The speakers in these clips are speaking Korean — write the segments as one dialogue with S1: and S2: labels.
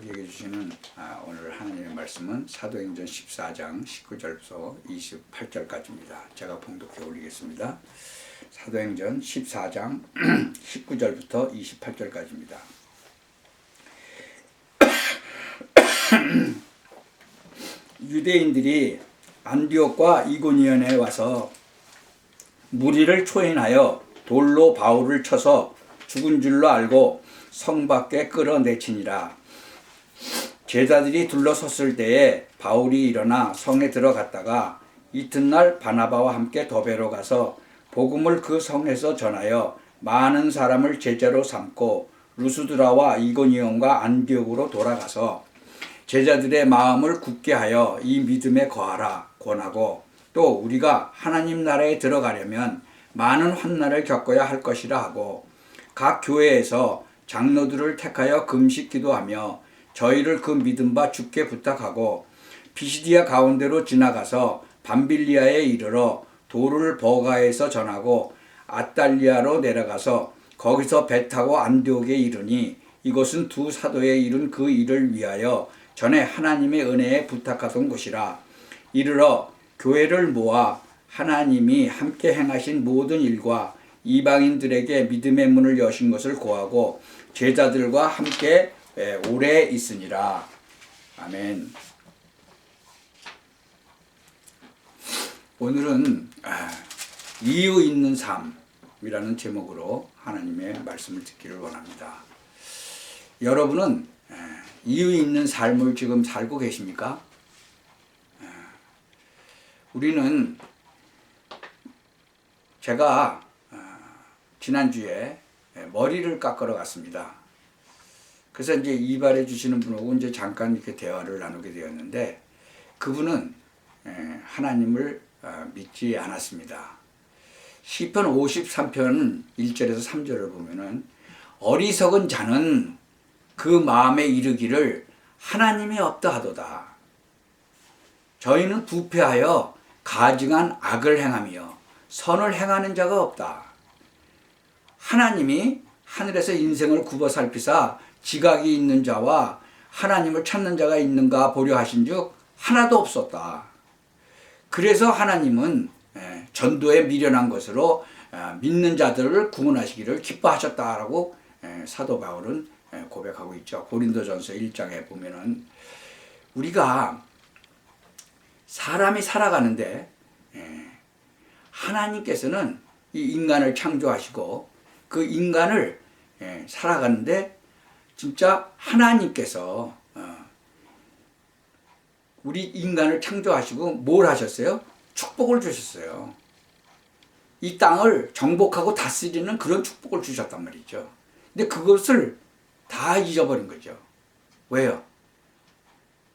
S1: 우리에게 주시는 오늘 하나님의 말씀은 사도행전 14장 19절부터 28절까지입니다. 제가 봉독해 올리겠습니다. 사도행전 14장 19절부터 28절까지입니다. 유대인들이 안디옥과 이고니온에 와서 무리를 초인하여 돌로 바울을 쳐서 죽은 줄로 알고 성 밖에 끌어내치니라. 제자들이 둘러섰을 때에 바울이 일어나 성에 들어갔다가 이튿날 바나바와 함께 더베로 가서 복음을 그 성에서 전하여 많은 사람을 제자로 삼고 루스드라와 이고니온과 안디옥으로 돌아가서 제자들의 마음을 굳게 하여 이 믿음에 거하라 권하고, 또 우리가 하나님 나라에 들어가려면 많은 환난을 겪어야 할 것이라 하고, 각 교회에서 장로들을 택하여 금식 기도하며 저희를 그 믿음 바 주께 부탁하고, 피시디아 가운데로 지나가서 밤빌리아에 이르러 도를 버가에서 전하고 아달리아로 내려가서 거기서 배 타고 안디옥에 이르니, 이곳은 두 사도에 이룬 그 일을 위하여 전에 하나님의 은혜에 부탁하던 곳이라. 이르러 교회를 모아 하나님이 함께 행하신 모든 일과 이방인들에게 믿음의 문을 여신 것을 고하고 제자들과 함께 오래 있으니라. 아멘. 오늘은 이유 있는 삶이라는 제목으로 하나님의 말씀을 듣기를 원합니다. 여러분은 이유 있는 삶을 지금 살고 계십니까? 우리는, 제가 지난주에 머리를 깎으러 갔습니다. 그래서 이제 이발해 주시는 분하고 이제 잠깐 이렇게 대화를 나누게 되었는데, 그분은 하나님을 믿지 않았습니다. 시편 53편 1절에서 3절을 보면은 어리석은 자는 그 마음에 이르기를 하나님이 없다 하도다. 저희는 부패하여 가증한 악을 행하며 선을 행하는 자가 없다. 하나님이 하늘에서 인생을 굽어 살피사 지각이 있는 자와 하나님을 찾는 자가 있는가 보려 하신즉 하나도 없었다. 그래서 하나님은 전도에 미련한 것으로 믿는 자들을 구원하시기를 기뻐하셨다라고 사도 바울은 고백하고 있죠. 고린도전서 1장에 보면은, 우리가 사람이 살아가는데 하나님께서는 이 인간을 창조하시고 그 인간을 살아가는데 진짜 하나님께서 우리 인간을 창조하시고 뭘 하셨어요? 축복을 주셨어요. 이 땅을 정복하고 다스리는 그런 축복을 주셨단 말이죠. 근데 그것을 다 잊어버린 거죠. 왜요?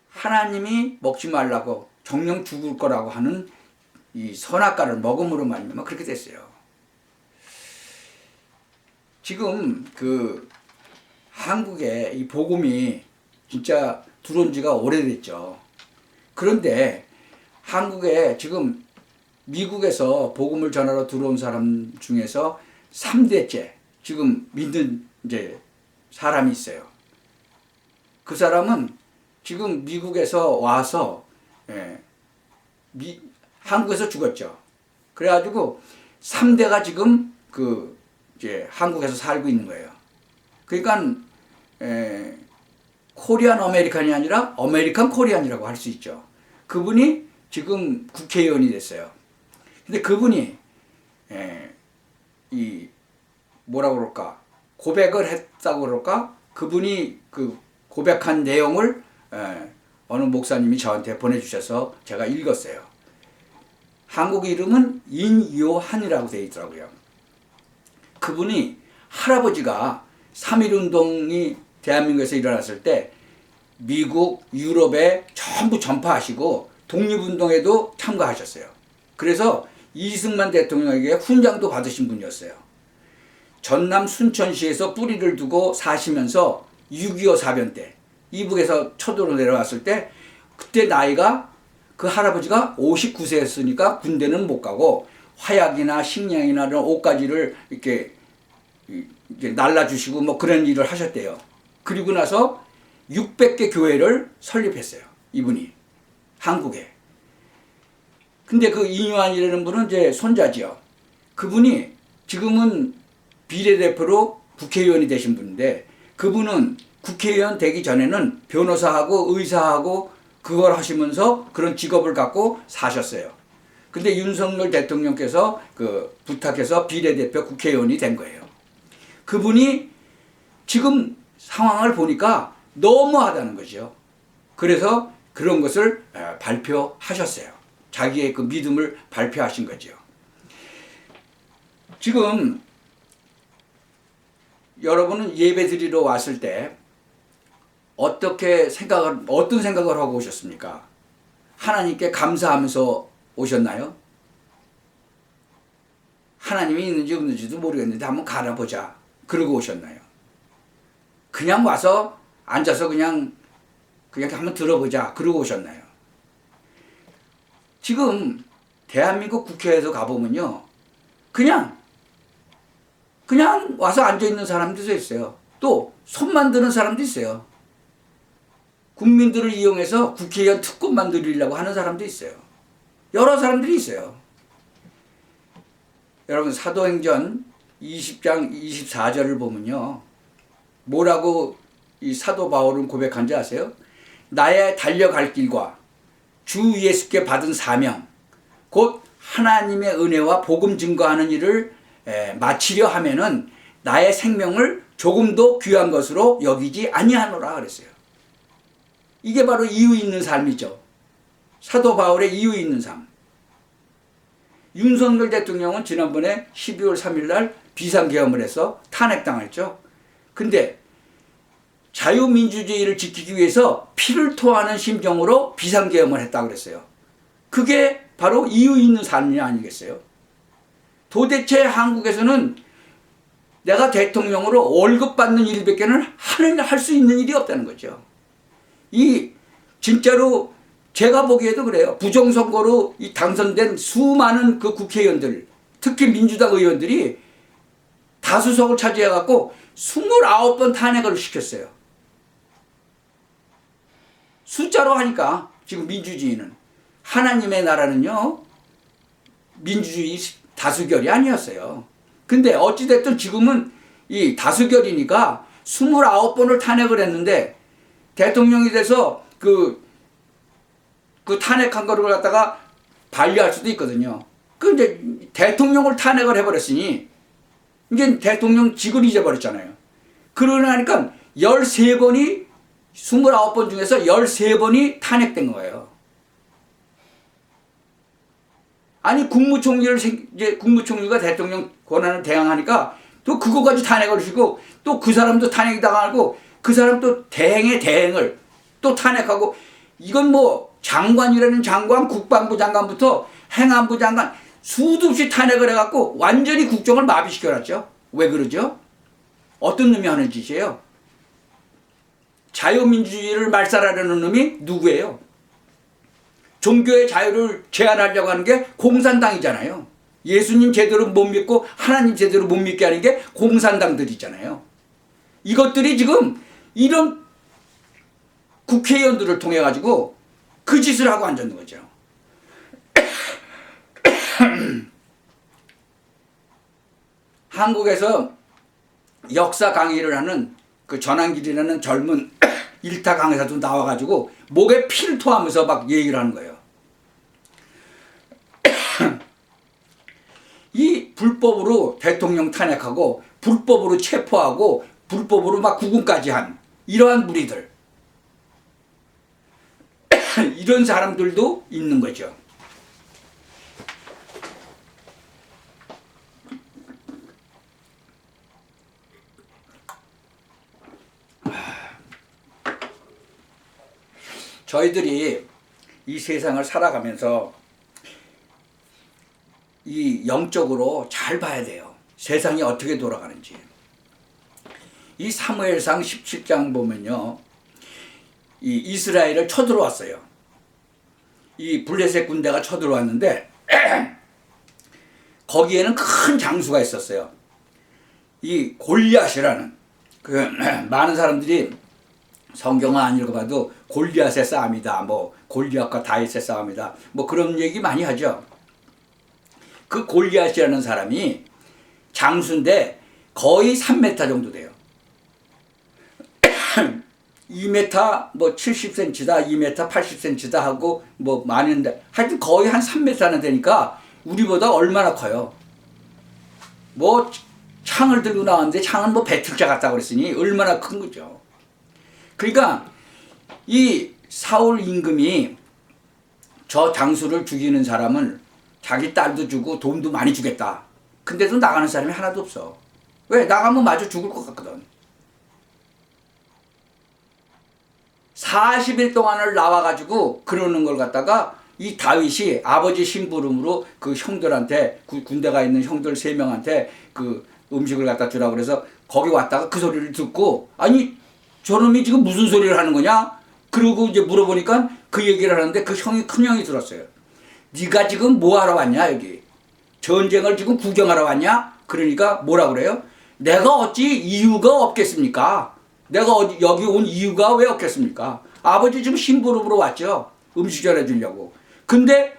S1: 하나님이 먹지 말라고 정령 죽을 거라고 하는 이 선악과를 먹음으로 말미암아 그렇게 됐어요. 지금 그 한국에 이 복음이 진짜 들어온 지가 오래됐죠. 그런데 한국에 지금 미국에서 복음을 전하러 들어온 사람 중에서 3대째 지금 믿는 이제 사람이 있어요. 그 사람은 지금 미국에서 와서 한국에서 죽었죠. 그래가지고 3대가 지금 이제 한국에서 살고 있는 거예요. 그러니까 코리안 아메리칸이 아니라 아메리칸 코리안이라고 할 수 있죠. 그분이 지금 국회의원이 됐어요. 근데 그분이 이 뭐라고 그럴까, 고백을 했다고 그럴까, 그분이 그 고백한 내용을 어느 목사님이 저한테 보내주셔서 제가 읽었어요. 한국 이름은 인요한이라고 되어 있더라고요. 그분이 할아버지가 3.1운동이 대한민국에서 일어났을 때 미국, 유럽에 전부 전파하시고 독립운동에도 참가하셨어요. 그래서 이승만 대통령에게 훈장도 받으신 분이었어요. 전남 순천시에서 뿌리를 두고 사시면서 6.25 사변 때 이북에서 초도로 내려왔을 때, 그때 나이가 그 할아버지가 59세였으니까 군대는 못 가고 화약이나 식량이나 이런 옷가지를 이렇게 날라주시고 뭐 그런 일을 하셨대요. 그리고 나서 600개 교회를 설립했어요. 이분이 한국에. 근데 그 이뇨한이라는 분은 이제 손자지요. 그분이 지금은 비례대표로 국회의원이 되신 분인데, 그분은 국회의원 되기 전에는 변호사하고 의사하고 그걸 하시면서 그런 직업을 갖고 사셨어요. 근데 윤석열 대통령께서 부탁해서 비례대표 국회의원이 된 거예요. 그분이 지금 상황을 보니까 너무하다는 거죠. 그래서 그런 것을 발표하셨어요. 자기의 그 믿음을 발표하신 거죠. 지금 여러분은 예배 드리러 왔을 때 어떤 생각을 하고 오셨습니까? 하나님께 감사하면서 오셨나요? 하나님이 있는지 없는지도 모르겠는데 한번 가려보자 그러고 오셨나요? 그냥 와서 앉아서 그냥 한번 들어보자 그러고 오셨나요? 지금 대한민국 국회에서 가보면요, 그냥 와서 앉아있는 사람들도 있어요. 또 손만 드는 사람도 있어요. 국민들을 이용해서 국회의원 특권 만들려고 하는 사람도 있어요. 여러 사람들이 있어요. 여러분, 사도행전 20장 24절을 보면요, 뭐라고 이 사도 바울은 고백한지 아세요? 나의 달려갈 길과 주 예수께 받은 사명, 곧 하나님의 은혜와 복음 증거하는 일을 마치려 하면은 나의 생명을 조금도 귀한 것으로 여기지 아니하노라 그랬어요. 이게 바로 이유 있는 삶이죠. 사도 바울의 이유 있는 삶. 윤석열 대통령은 지난번에 12월 3일 날 비상계엄을 해서 탄핵당했죠. 근데 자유민주주의를 지키기 위해서 피를 토하는 심정으로 비상계엄을 했다고 그랬어요. 그게 바로 이유 있는 삶이 아니겠어요? 도대체 한국에서는 내가 대통령으로 월급 받는 일밖에는 할 수 있는 일이 없다는 거죠. 진짜로 제가 보기에도 그래요. 부정선거로 당선된 수많은 그 국회의원들, 특히 민주당 의원들이 다수석을 차지해갖고 29번 탄핵을 시켰어요. 숫자로 하니까 지금 민주주의는, 하나님의 나라는요, 민주주의 다수결이 아니었어요. 근데 어찌됐든 지금은 이 다수결이니까 29번을 탄핵을 했는데, 대통령이 돼서 그 탄핵한 거를 갖다가 반려할 수도 있거든요. 근데 대통령을 탄핵을 해버렸으니 이제 대통령직을 잊어버렸잖아요. 그러니까 13번이 29번 중에서 13번이 탄핵된 거예요. 아니, 국무총리가 대통령 권한을 대항하니까 또 그거까지 탄핵을 시고, 또 그 사람도 탄핵이 당하고, 그 사람 또 대행을 또 탄핵하고, 이건 뭐 장관이라는 장관, 국방부 장관부터 행안부 장관 수도 없이 탄핵을 해갖고 완전히 국정을 마비시켜놨죠. 왜 그러죠? 어떤 놈이 하는 짓이에요? 자유민주주의를 말살하려는 놈이 누구예요? 종교의 자유를 제한하려고 하는 게 공산당이잖아요. 예수님 제대로 못 믿고 하나님 제대로 못 믿게 하는 게 공산당들이잖아요. 이것들이 지금 이런 국회의원들을 통해 가지고 그 짓을 하고 앉았는 거죠. 한국에서 역사 강의를 하는 그 전한길이라는 젊은 일타 강사도 나와가지고 목에 피를 토하면서 막 얘기를 하는 거예요. 이 불법으로 대통령 탄핵하고 불법으로 체포하고 불법으로 막 구금까지 한 이러한 무리들, 이런 사람들도 있는 거죠. 저희들이 이 세상을 살아가면서 이 영적으로 잘 봐야 돼요. 세상이 어떻게 돌아가는지. 이 사무엘상 17장 보면요, 이 이스라엘을 쳐들어왔어요. 이 블레셋 군대가 쳐들어왔는데 거기에는 큰 장수가 있었어요. 이 골리앗이라는, 그 많은 사람들이 성경은 안 읽어봐도 골리앗의 싸움이다. 뭐 골리앗과 다윗의 싸움이다. 뭐 그런 얘기 많이 하죠. 그 골리앗이라는 사람이 장수인데 거의 3m 정도 돼요. 2m 뭐 70cm다, 2m 80cm다 하고 뭐 많은데 하여튼 거의 한 3m는 되니까 우리보다 얼마나 커요. 뭐 창을 들고 나왔는데 창은 뭐 배틀자 같다고 그랬으니 얼마나 큰 거죠. 그러니까 이 사울 임금이 저 장수를 죽이는 사람은 자기 딸도 주고 돈도 많이 주겠다. 근데도 나가는 사람이 하나도 없어. 왜? 나가면 마저 죽을 것 같거든. 40일 동안을 나와가지고 그러는 걸 갖다가 이 다윗이 아버지 심부름으로 그 형들한테, 그 군대가 있는 형들 3명한테 그 음식을 갖다 주라고 그래서 거기 왔다가 그 소리를 듣고, 아니 저놈이 지금 무슨 소리를 하는 거냐? 그러고 이제 물어보니까 그 얘기를 하는데 그 형이, 큰 형이 들었어요. 네가 지금 뭐 하러 왔냐 여기? 전쟁을 지금 구경하러 왔냐? 그러니까 뭐라 그래요? 내가 어찌 이유가 없겠습니까? 내가 여기 온 이유가 왜 없겠습니까? 아버지 지금 심부름으로 왔죠. 음식 전해주려고. 근데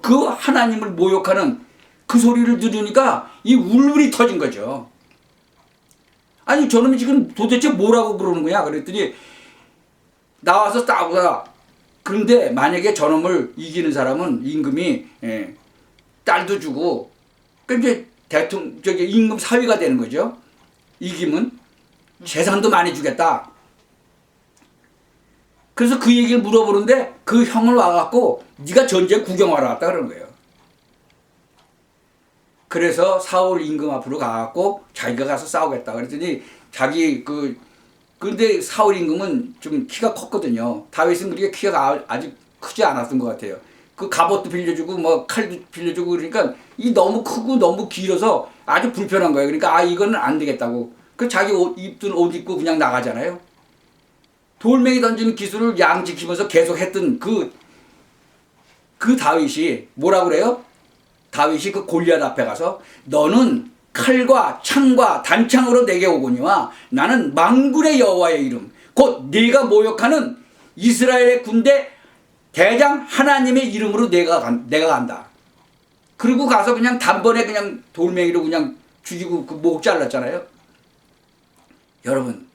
S1: 그 하나님을 모욕하는 그 소리를 들으니까 이 울분이 터진 거죠. 아니 저놈이 지금 도대체 뭐라고 그러는 거야? 그랬더니 나와서 싸우자. 그런데 만약에 저놈을 이기는 사람은 임금이 딸도 주고, 그러니까 이제 대통령 저기 임금 사위가 되는 거죠. 이기면 재산도 많이 주겠다. 그래서 그 얘기를 물어보는데 그 형을 와갖고 네가 전쟁 구경하러 왔다 그러는 거예요. 그래서 사울 임금 앞으로 가갖고 자기가 가서 싸우겠다 그랬더니 자기 근데 사울 임금은 좀 키가 컸거든요. 다윗은 그렇게 키가 아직 크지 않았던 것 같아요. 그 갑옷도 빌려주고 뭐 칼도 빌려주고 그러니까 이 너무 크고 너무 길어서 아주 불편한 거예요. 그러니까 이거는 안 되겠다고. 그 자기 입던 옷 입고 그냥 나가잖아요. 돌멩이 던지는 기술을 양 지키면서 계속 했던 그 다윗이 뭐라 그래요? 다윗이 그 골리앗 앞에 가서 너는 칼과 창과 단창으로 내게 오거니와 나는 만군의 여호와의 이름 곧 네가 모욕하는 이스라엘의 군대 대장 하나님의 이름으로 내가 간다. 그리고 가서 그냥 단번에 그냥 돌멩이로 그냥 죽이고 그 목 잘랐잖아요. 여러분,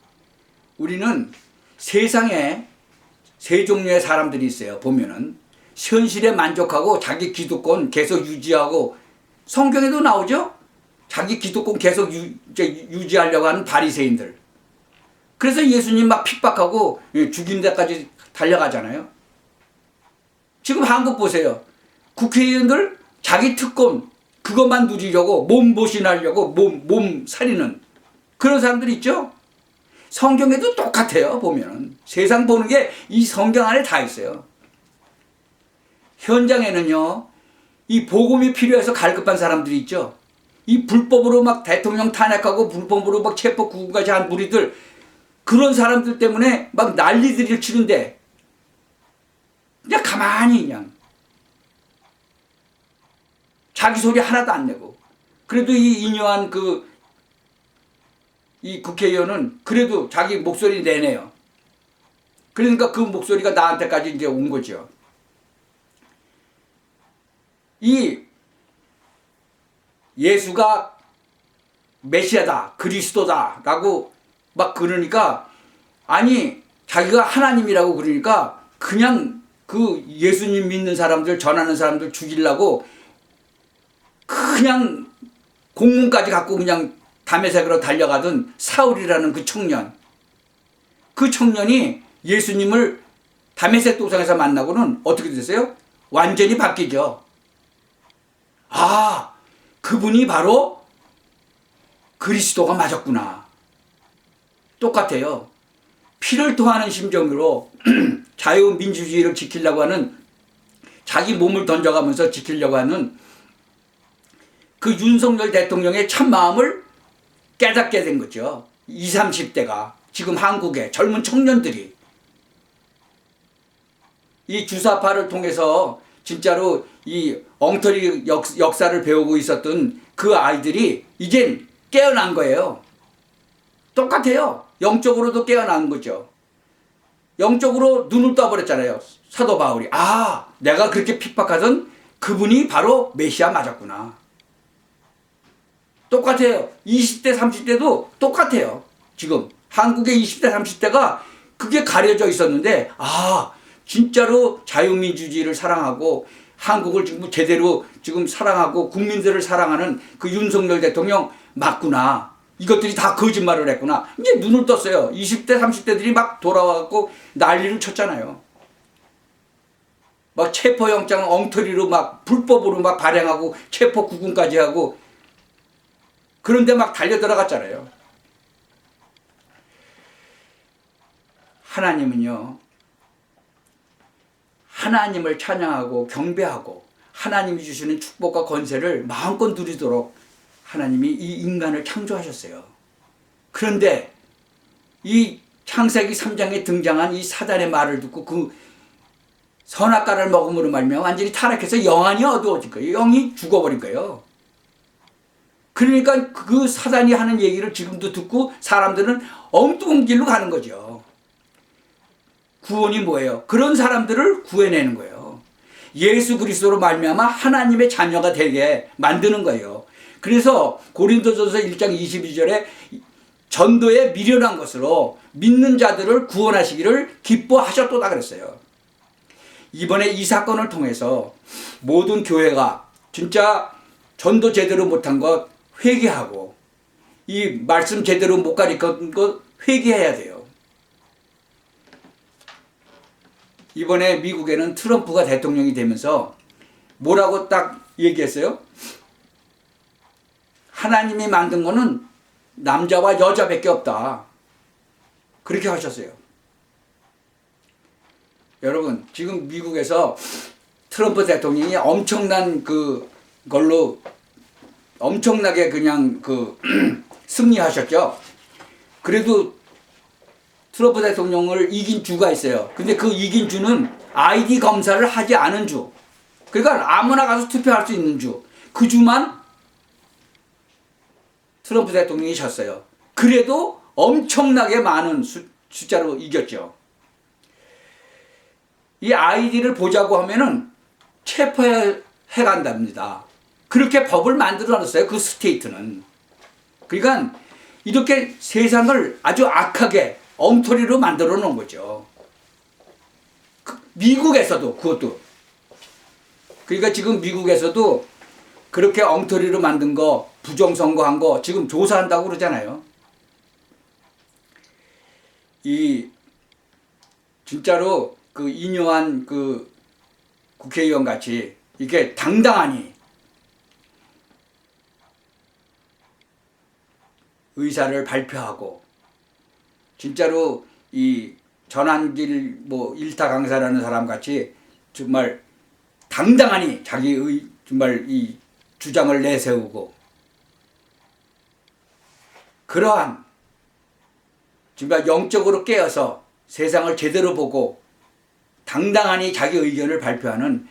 S1: 우리는 세상에 세 종류의 사람들이 있어요. 보면은 현실에 만족하고 자기 기득권 계속 유지하고, 성경에도 나오죠. 자기 기득권 계속 유지하려고 하는 바리새인들. 그래서 예수님 막 핍박하고 죽인 데까지 달려가잖아요. 지금 한국 보세요. 국회의원들 자기 특권 그것만 누리려고 몸보신하려고 몸 살리는 그런 사람들 있죠. 성경에도 똑같아요. 보면은 세상 보는 게 이 성경 안에 다 있어요. 현장에는요, 이 복음이 필요해서 갈급한 사람들이 있죠. 이 불법으로 막 대통령 탄핵하고 불법으로 막 체포 구금까지 한 무리들, 그런 사람들 때문에 막 난리들을 치는데 그냥 가만히 그냥 자기 소리 하나도 안 내고, 그래도 이 인요한 이 국회의원은 그래도 자기 목소리 내네요. 그러니까 그 목소리가 나한테까지 이제 온 거죠. 이 예수가 메시아다, 그리스도다 라고 막 그러니까, 아니 자기가 하나님이라고 그러니까 그냥 그 예수님 믿는 사람들, 전하는 사람들 죽이려고 그냥 공문까지 갖고 그냥 다메섹으로 달려가던 사울이라는 그 청년, 그 청년이 예수님을 다메섹 도상에서 만나고는 어떻게 됐어요? 완전히 바뀌죠. 아, 그분이 바로 그리스도가 맞았구나. 똑같아요. 피를 토하는 심정으로 자유민주주의를 지키려고 하는, 자기 몸을 던져가면서 지키려고 하는 그 윤석열 대통령의 참마음을 깨닫게 된 거죠. 20, 30대가 지금 한국의 젊은 청년들이 이 주사파를 통해서 진짜로 이 엉터리 역사를 배우고 있었던 그 아이들이 이젠 깨어난 거예요. 똑같아요. 영적으로도 깨어난 거죠. 영적으로 눈을 떠버렸잖아요. 사도 바울이. 아, 내가 그렇게 핍박하던 그분이 바로 메시아 맞았구나. 똑같아요. 20대, 30대도 똑같아요. 지금 한국의 20대, 30대가 그게 가려져 있었는데, 아, 진짜로 자유민주주의를 사랑하고 한국을 지금 제대로 지금 사랑하고 국민들을 사랑하는 그 윤석열 대통령 맞구나. 이것들이 다 거짓말을 했구나. 이제 눈을 떴어요. 20대, 30대들이 막 돌아와갖고 난리를 쳤잖아요. 막 체포영장 엉터리로 막 불법으로 막 발행하고 체포 구금까지 하고 그런데 막 달려 들어갔잖아요. 하나님은요, 하나님을 찬양하고 경배하고 하나님이 주시는 축복과 권세를 마음껏 누리도록 하나님이 이 인간을 창조하셨어요. 그런데 이 창세기 3장에 등장한 이 사단의 말을 듣고 그 선악과를 먹음으로 말미암아 완전히 타락해서 영안이 어두워질 거예요. 영이 죽어버릴 거예요. 그러니까 그 사단이 하는 얘기를 지금도 듣고 사람들은 엉뚱한 길로 가는 거죠. 구원이 뭐예요? 그런 사람들을 구해내는 거예요. 예수 그리스도로 말미암아 하나님의 자녀가 되게 만드는 거예요. 그래서 고린도전서 1장 22절에 전도에 미련한 것으로 믿는 자들을 구원하시기를 기뻐하셨도다 그랬어요. 이번에 이 사건을 통해서 모든 교회가 진짜 전도 제대로 못한 것 회개하고 이 말씀 제대로 못 가르친 것 회개해야 돼요. 이번에 미국에는 트럼프가 대통령이 되면서 뭐라고 딱 얘기했어요? 하나님이 만든 거는 남자와 여자밖에 없다. 그렇게 하셨어요. 여러분, 지금 미국에서 트럼프 대통령이 엄청난 그걸로 엄청나게 그냥 승리하셨죠. 그래도 트럼프 대통령을 이긴 주가 있어요. 근데 그 이긴 주는 아이디 검사를 하지 않은 주. 그러니까 아무나 가서 투표할 수 있는 주. 그 주만 트럼프 대통령이 졌어요. 그래도 엄청나게 많은 숫자로 이겼죠. 이 아이디를 보자고 하면은 체포해 간답니다. 그렇게 법을 만들어 놨어요. 그 스테이트는. 그러니까 이렇게 세상을 아주 악하게 엉터리로 만들어 놓은 거죠. 미국에서도 그것도. 그러니까 지금 미국에서도 그렇게 엉터리로 만든 거, 부정선거한 거 지금 조사한다고 그러잖아요. 이 진짜로 그 인요한 그 국회의원 같이 이렇게 당당하니 의사를 발표하고 진짜로 이 전환길 뭐 일타 강사라는 사람 같이 정말 당당하니 자기의 정말 이 주장을 내세우고 그러한 정말 영적으로 깨어서 세상을 제대로 보고 당당하니 자기 의견을 발표하는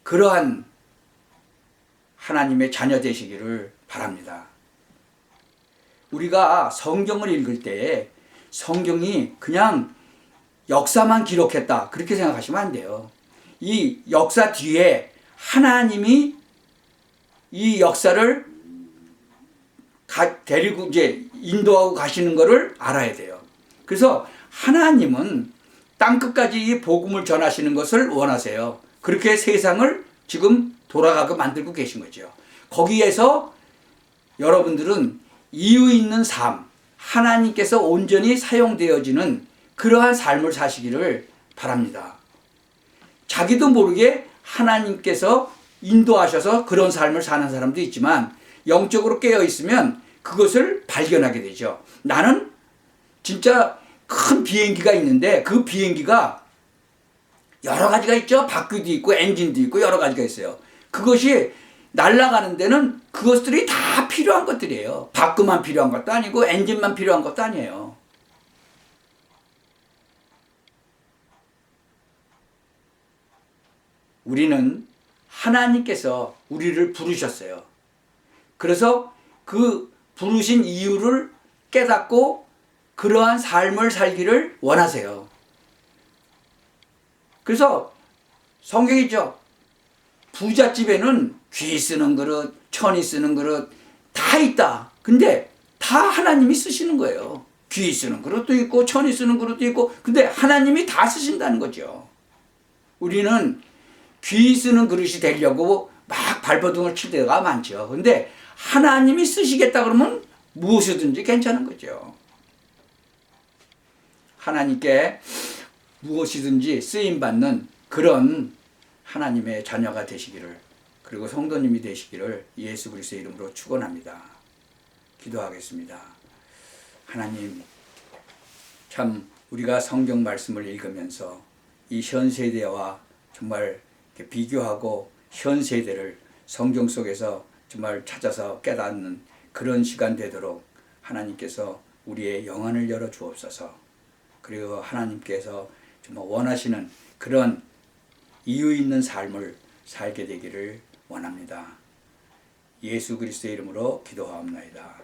S1: 그러한 하나님의 자녀 되시기를 바랍니다. 우리가 성경을 읽을 때 성경이 그냥 역사만 기록했다 그렇게 생각하시면 안 돼요. 이 역사 뒤에 하나님이 이 역사를 데리고 이제 인도하고 가시는 것을 알아야 돼요. 그래서 하나님은 땅끝까지 이 복음을 전하시는 것을 원하세요. 그렇게 세상을 지금 돌아가게 만들고 계신 거죠. 거기에서 여러분들은 이유 있는 삶, 하나님께서 온전히 사용되어지는 그러한 삶을 사시기를 바랍니다. 자기도 모르게 하나님께서 인도하셔서 그런 삶을 사는 사람도 있지만 영적으로 깨어 있으면 그것을 발견하게 되죠. 나는 진짜 큰 비행기가 있는데 그 비행기가 여러 가지가 있죠. 바퀴도 있고 엔진도 있고 여러 가지가 있어요. 그것이 날아가는 데는 그것들이 다 필요한 것들이에요. 바퀴만 필요한 것도 아니고 엔진만 필요한 것도 아니에요. 우리는 하나님께서 우리를 부르셨어요. 그래서 그 부르신 이유를 깨닫고 그러한 삶을 살기를 원하세요. 그래서 성경에 있죠. 부잣집에는 귀 쓰는 그릇, 천이 쓰는 그릇 다 있다. 근데 다 하나님이 쓰시는 거예요. 귀 쓰는 그릇도 있고 천이 쓰는 그릇도 있고, 근데 하나님이 다 쓰신다는 거죠. 우리는 귀 쓰는 그릇이 되려고 막 발버둥을 칠 때가 많죠. 근데 하나님이 쓰시겠다 그러면 무엇이든지 괜찮은 거죠. 하나님께 무엇이든지 쓰임받는 그런 하나님의 자녀가 되시기를, 그리고 성도님이 되시기를 예수 그리스도의 이름으로 축원합니다. 기도하겠습니다. 하나님, 참 우리가 성경 말씀을 읽으면서 이 현 세대와 정말 비교하고 현 세대를 성경 속에서 정말 찾아서 깨닫는 그런 시간 되도록 하나님께서 우리의 영안을 열어 주옵소서. 그리고 하나님께서 정말 원하시는 그런 이유 있는 삶을 살게 되기를 원합니다. 예수 그리스도의 이름으로 기도하옵나이다.